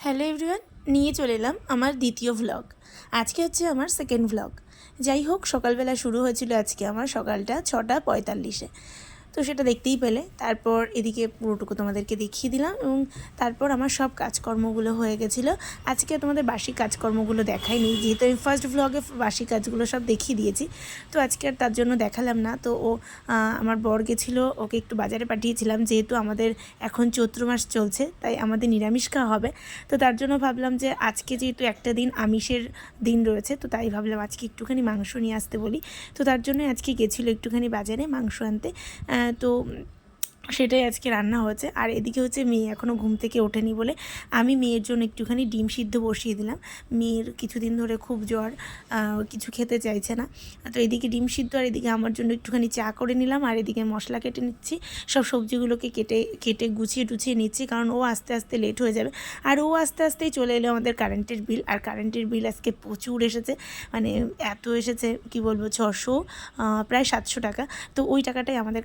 Hello everyone, নিয়ে চলে এলাম আমার দ্বিতীয় ভ্লগ। আজকে হচ্ছে আমার সেকেন্ড ভ্লগ। যাই হোক, সকালবেলা শুরু হয়েছিল আজকে আমার সকালটা 6:45-এ, তো সেটা দেখতেই পেলে। তারপর এদিকে পুরোটুকু তোমাদেরকে দেখিয়ে দিলাম এবং তারপর আমার সব কাজকর্মগুলো হয়ে গেছিলো। আজকে তোমাদের বাসি কাজকর্মগুলো দেখাইনি, যেহেতু আমি ফার্স্ট ভ্লগে বাসি কাজগুলো সব দেখিয়ে দিয়েছি, তো আজকে আর তার জন্য দেখালাম না। তো আমার বর গেছিলো, ওকে একটু বাজারে পাঠিয়েছিলাম, যেহেতু আমাদের এখন চৈত্র মাস চলছে, তাই আমাদের নিরামিষ খাওয়া হবে। তো তার জন্য ভাবলাম যে আজকে যেহেতু একটা দিন আমিষের দিন রয়েছে, তো তাই ভাবলাম আজকে একটুখানি মাংস নিয়ে আসতে বলি। তো তার জন্য আজকে গেছিলো একটুখানি বাজারে মাংস আনতে। তো সেটাই আজকে রান্না হয়েছে। আর এদিকে হচ্ছে মেয়ে এখনও ঘুম থেকে ওঠেনি বলে আমি মেয়ের জন্য একটুখানি ডিম সিদ্ধ বসিয়ে দিলাম। মেয়ের কিছুদিন ধরে খুব জ্বর, কিছু খেতে চাইছে না। তো এদিকে ডিম সিদ্ধ, আর এদিকে আমার জন্য একটুখানি চা করে নিলাম, আর এদিকে মশলা কেটে নিচ্ছি, সব সবজিগুলোকে কেটে গুছিয়ে নিচ্ছি, কারণ ও আস্তে আস্তে লেট হয়ে যাবে। আর ও আস্তে আস্তেই চলে এলো আমাদের কারেন্টের বিল। আর কারেন্টের বিল আজকে প্রচুর এসেছে, মানে এত এসেছে কি বলবো, 600 প্রায় 700 টাকা। তো ওই টাকাটাই আমাদের